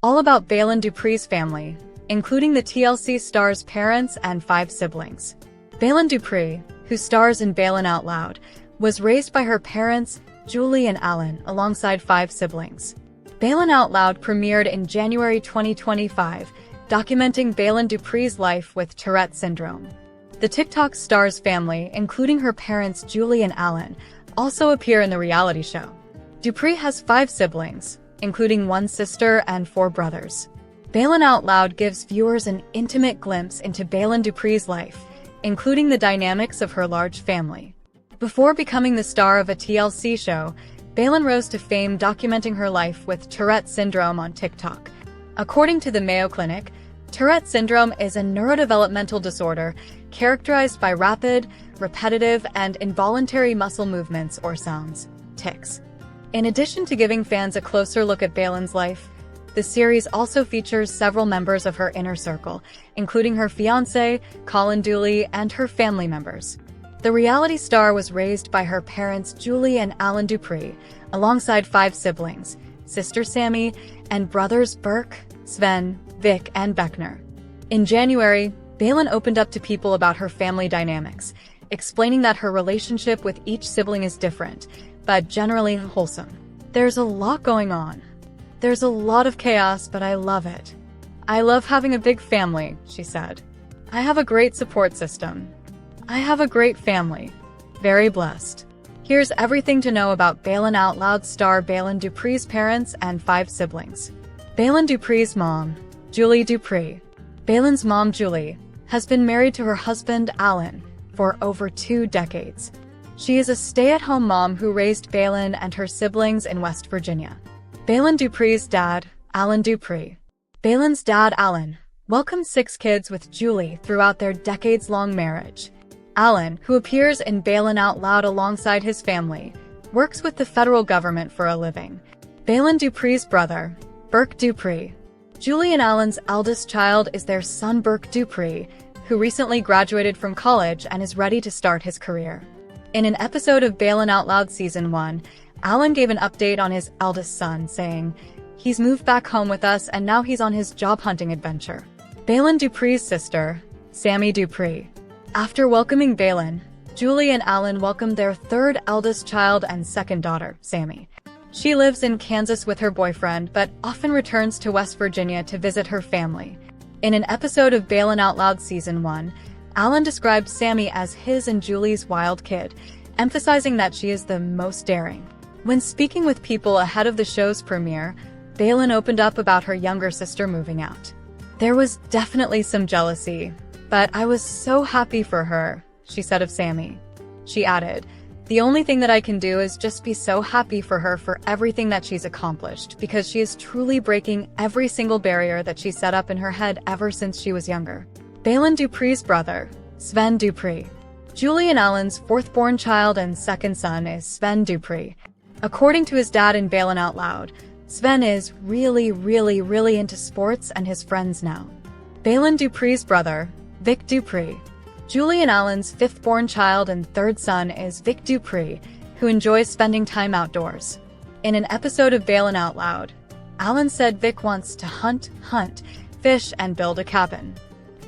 all about Baylen Dupree's family, including the TLC star's parents and 5 siblings. Baylen Dupree, who stars in Baylen Out Loud, was raised by her parents, Julie and Alan, alongside 5 siblings. Baylen Out Loud premiered in January 2025, documenting Baylen Dupree's life with Tourette syndrome. The TikTok star's family, including her parents Julie and Alan, also appear in the reality show. Dupree has 5 siblings, including 1 sister and 4 brothers. Baylen Out Loud gives viewers an intimate glimpse into Baylen Dupree's life, including the dynamics of her large family. Before becoming the star of a TLC show, Baylen rose to fame documenting her life with Tourette syndrome on TikTok. According to the Mayo Clinic, Tourette syndrome is a neurodevelopmental disorder characterized by rapid, repetitive, and involuntary muscle movements or sounds, tics. In addition to giving fans a closer look at Baylen's life, the series also features several members of her inner circle, including her fiancé, Colin Dooley, and her family members. The reality star was raised by her parents Julie and Alan Dupree, alongside 5 siblings, sister Sammy, and brothers Burke, Sven, Vic, and Beckner. In January, Baylen opened up to people about her family dynamics, explaining that her relationship with each sibling is different, but generally wholesome. There's a lot going on. There's a lot of chaos, but I love it. I love having a big family, she said. I have a great support system. I have a great family. Very blessed. Here's everything to know about Baylen Out Loud star Baylen Dupree's parents and 5 siblings. Baylen Dupree's mom, Julie Dupree. Baylen's mom, Julie, has been married to her husband, Alan, for over 2 decades. She is a stay-at-home mom who raised Baylen and her siblings in West Virginia. Baylen Dupree's dad, Alan Dupree. Baylen's dad, Alan, welcomed 6 kids with Julie throughout their decades-long marriage. Alan, who appears in Baylen Out Loud alongside his family, works with the federal government for a living. Baylen Dupree's brother, Burke Dupree. Julie and Alan's eldest child is their son Burke Dupree, who recently graduated from college and is ready to start his career. In an episode of Baylen Out Loud Season 1, Alan gave an update on his eldest son, saying, "He's moved back home with us and now he's on his job hunting adventure." Baylen Dupree's sister, Sammy Dupree. After welcoming Baylen, Julie and Alan welcomed their 3rd eldest child and 2nd daughter, Sammy. She lives in Kansas with her boyfriend, but often returns to West Virginia to visit her family. In an episode of Baylen Out Loud Season 1, Alan described Sammy as his and Julie's wild kid, emphasizing that she is the most daring. When speaking with people ahead of the show's premiere, Baylen opened up about her younger sister moving out. "There was definitely some jealousy, but I was so happy for her," she said of Sammy. She added, "The only thing that I can do is just be so happy for her for everything that she's accomplished, because she is truly breaking every single barrier that she set up in her head ever since she was younger." Baylen Dupree's brother, Sven Dupree. Julie and Alan's 4th-born child and 2nd son is Sven Dupree. According to his dad in Baylen Out Loud, Sven is really into sports and his friends now. Baylen Dupree's brother, Vic Dupree. Julie and Alan's 5th-born child and 3rd son is Vic Dupree, who enjoys spending time outdoors. In an episode of Baylen Out Loud, Alan said Vic wants to hunt, fish, and build a cabin.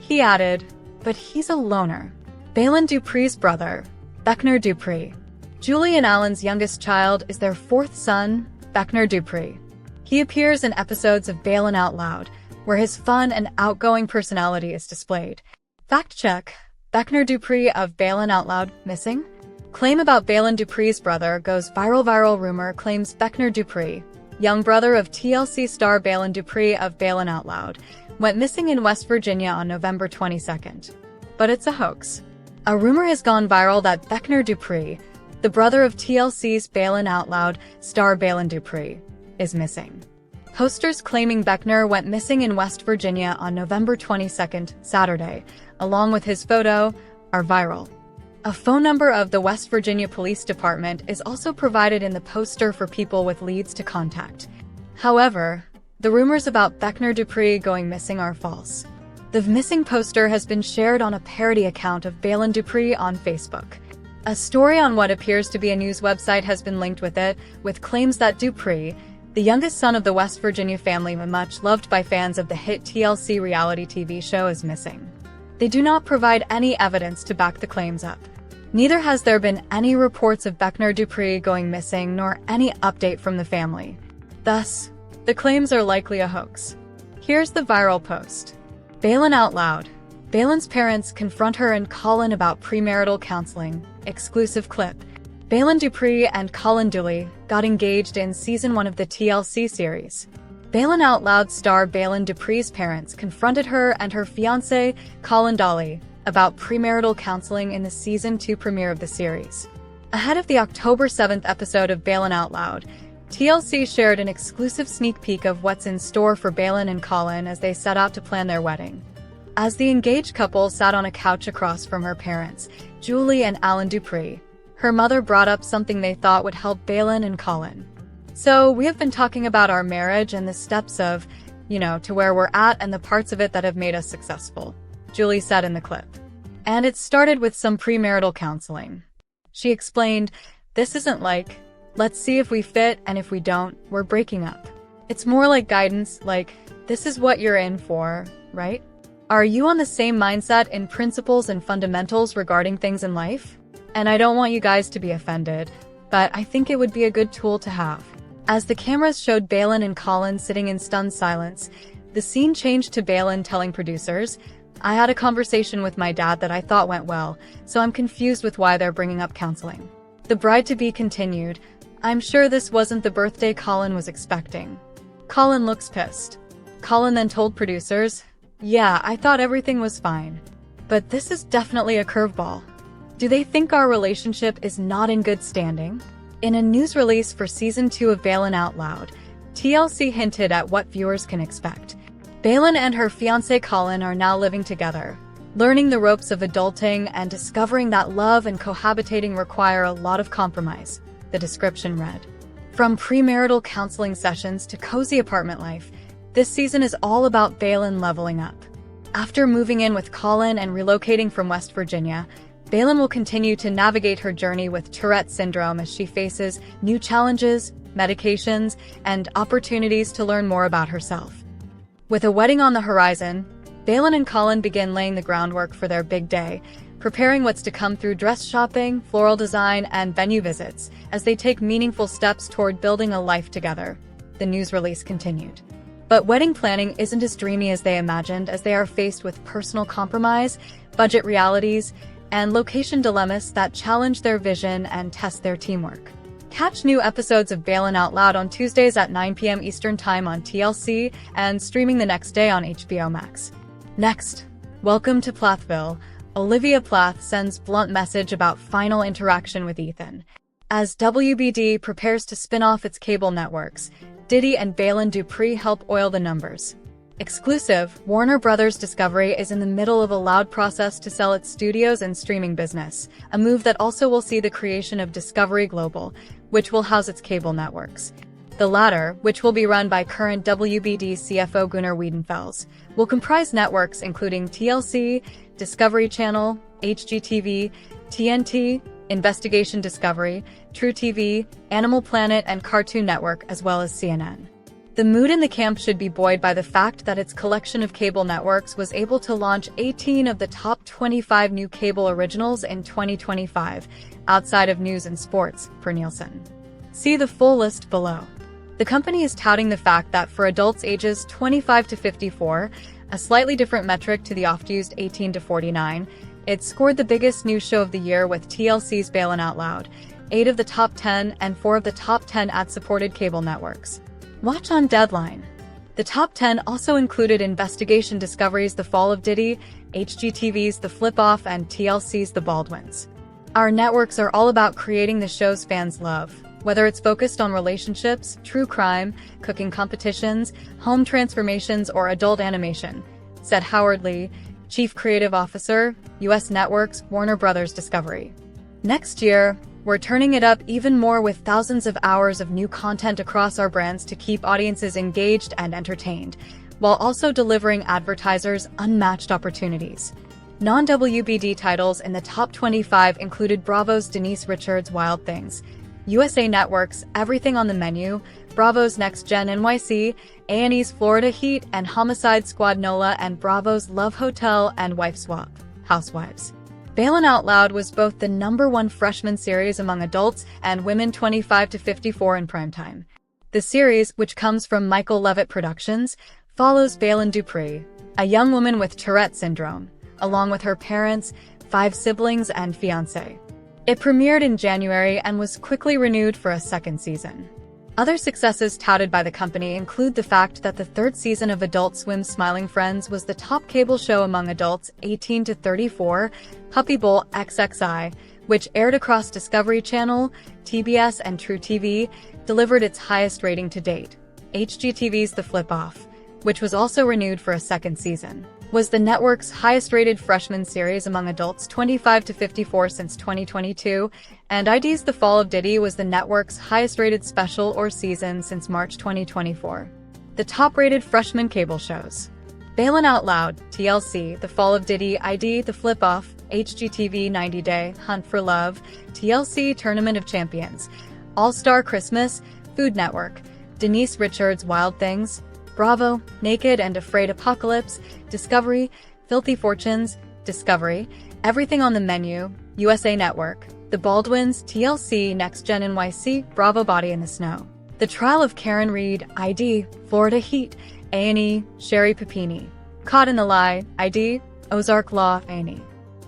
He added, "But he's a loner." Baylen Dupree's brother, Beckner Dupree. Julie and Alan's youngest child is their 4th son, Beckner Dupree. He appears in episodes of Baylen Out Loud, where his fun and outgoing personality is displayed. Fact check: Beckner Dupree of Baylen Out Loud missing? Claim about Baylen Dupree's brother goes viral. Viral rumor claims Beckner Dupree, young brother of TLC star Baylen Dupree of Baylen Out Loud, went missing in West Virginia on November 22nd. But it's a hoax. A rumor has gone viral that Beckner Dupree, the brother of TLC's Baylen Out Loud star Baylen Dupree, is missing. Posters claiming Beckner went missing in West Virginia on November 22nd, Saturday, along with his photo, are viral. A phone number of the West Virginia Police Department is also provided in the poster for people with leads to contact. However, the rumors about Beckner Dupree going missing are false. The missing poster has been shared on a parody account of Baylen Dupree on Facebook. A story on what appears to be a news website has been linked with it, with claims that Dupree, The youngest son of the West Virginia family, much loved by fans of the hit TLC reality TV show, is missing. They do not provide any evidence to back the claims up. Neither has there been any reports of Beckner Dupree going missing nor any update from the family. Thus, the claims are likely a hoax. Here's the viral post. Baylen out loud. Baylen's parents confront her and Colin about premarital counseling. Exclusive clip. Baylen Dupree and Colin Dooley got engaged in Season 1 of the TLC series. Baylen Out Loud star Baylen Dupree's parents confronted her and her fiancé, Colin Dooley, about premarital counseling in the Season 2 premiere of the series. Ahead of the October 7th episode of Baylen Out Loud, TLC shared an exclusive sneak peek of what's in store for Baylen and Colin as they set out to plan their wedding. As the engaged couple sat on a couch across from her parents, Julie and Alana Dupree, her mother brought up something they thought would help Baylen and Colin. So, we have been talking about our marriage and the steps of, to where we're at and the parts of it that have made us successful, Julie said in the clip. And it started with some premarital counseling. She explained, "This isn't like, let's see if we fit, and if we don't, we're breaking up. It's more like guidance, like, this is what you're in for, right? Are you on the same mindset in principles and fundamentals regarding things in life? And I don't want you guys to be offended, but I think it would be a good tool to have." As the cameras showed Baylen and Colin sitting in stunned silence, the scene changed to Baylen telling producers, "I had a conversation with my dad that I thought went well, so I'm confused with why they're bringing up counseling." The bride-to-be continued, "I'm sure this wasn't the birthday Colin was expecting." Colin looks pissed. Colin then told producers, "Yeah, I thought everything was fine. But this is definitely a curveball. Do they think our relationship is not in good standing?" In a news release for Season 2 of Baylen Out Loud, TLC hinted at what viewers can expect. Baylen and her fiancé Colin are now living together, learning the ropes of adulting and discovering that love and cohabitating require a lot of compromise, the description read. From premarital counseling sessions to cozy apartment life, this season is all about Baylen leveling up. After moving in with Colin and relocating from West Virginia, Baylen will continue to navigate her journey with Tourette syndrome as she faces new challenges, medications, and opportunities to learn more about herself. With a wedding on the horizon, Baylen and Colin begin laying the groundwork for their big day, preparing what's to come through dress shopping, floral design, and venue visits as they take meaningful steps toward building a life together, the news release continued. But wedding planning isn't as dreamy as they imagined, as they are faced with personal compromise, budget realities, and location dilemmas that challenge their vision and test their teamwork. Catch new episodes of Baylen Out Loud on Tuesdays at 9 p.m. Eastern Time on TLC and streaming the next day on HBO Max. Next, welcome to Plathville. Olivia Plath sends blunt message about final interaction with Ethan. As WBD prepares to spin off its cable networks, Diddy and Baylen Dupree help oil the numbers. Exclusive, Warner Bros. Discovery is in the middle of a loud process to sell its studios and streaming business, a move that also will see the creation of Discovery Global, which will house its cable networks. The latter, which will be run by current WBD CFO Gunnar Wiedenfels, will comprise networks including TLC, Discovery Channel, HGTV, TNT, Investigation Discovery, True TV, Animal Planet, and Cartoon Network, as well as CNN. The mood in the camp should be buoyed by the fact that its collection of cable networks was able to launch 18 of the top 25 new cable originals in 2025, outside of news and sports, per Nielsen. See the full list below. The company is touting the fact that for adults ages 25 to 54, a slightly different metric to the oft-used 18 to 49, it scored the biggest news show of the year with TLC's Baylen Out Loud, 8 of the top 10 and 4 of the top 10 ad-supported cable networks. Watch on Deadline. The top 10 also included Investigation Discovery's The Fall of Diddy, HGTV's The Flip-Off, and TLC's The Baldwins. Our networks are all about creating the shows fans love, whether it's focused on relationships, true crime, cooking competitions, home transformations, or adult animation, said Howard Lee, Chief Creative Officer, U.S. Networks, Warner Bros. Discovery. Next year, we're turning it up even more with thousands of hours of new content across our brands to keep audiences engaged and entertained, while also delivering advertisers unmatched opportunities. Non-WBD titles in the top 25 included Bravo's Denise Richards' Wild Things, USA Network's Everything on the Menu, Bravo's Next Gen NYC, A&E's Florida Heat and Homicide Squad NOLA, and Bravo's Love Hotel and Wife Swap Housewives. Baylen Out Loud was both the #1 freshman series among adults and women 25 to 54 in primetime. The series, which comes from Michael Levitt Productions, follows Baylen Dupree, a young woman with Tourette syndrome, along with her parents, 5 siblings, and fiancé. It premiered in January and was quickly renewed for a second season. Other successes touted by the company include the fact that the 3rd season of Adult Swim's Smiling Friends was the top cable show among adults 18 to 34, Puppy Bowl XXI, which aired across Discovery Channel, TBS, and True TV, delivered its highest rating to date. HGTV's The Flip-Off, which was also renewed for a second season, was the network's highest-rated freshman series among adults 25 to 54 since 2022, and ID's The Fall of Diddy was the network's highest-rated special or season since March 2024. The top-rated freshman cable shows: Baylen Out Loud, TLC, The Fall of Diddy, ID, The Flip-Off, HGTV 90 Day, Hunt for Love, TLC Tournament of Champions, All-Star Christmas, Food Network, Denise Richards' Wild Things, Bravo, Naked and Afraid Apocalypse, Discovery, Filthy Fortunes, Discovery, Everything on the Menu, USA Network, The Baldwins, TLC, Next Gen NYC, Bravo Body in the Snow, The Trial of Karen Reed, ID, Florida Heat, A&E, Sherry Papini, Caught in the Lie, ID, Ozark Law, A&E,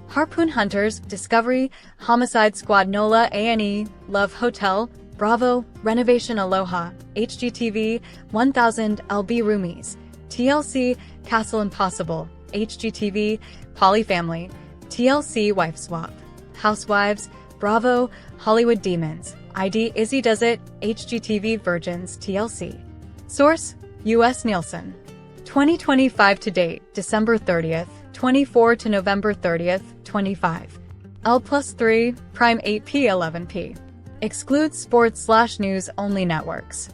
Harpoon Hunters, Discovery, Homicide Squad NOLA, A&E, Love Hotel, Bravo, Renovation Aloha, HGTV, 1000 LB Roomies, TLC, Castle Impossible, HGTV, Polyfamily, TLC Wife Swap, Housewives, Bravo, Hollywood Demons, ID Izzy Does It, HGTV Virgins, TLC. Source: U.S. Nielsen. 2025 to date, December 30th, 24 to November 30th, 25. L+3, Prime 8p 11p. Excludes sports/news only networks.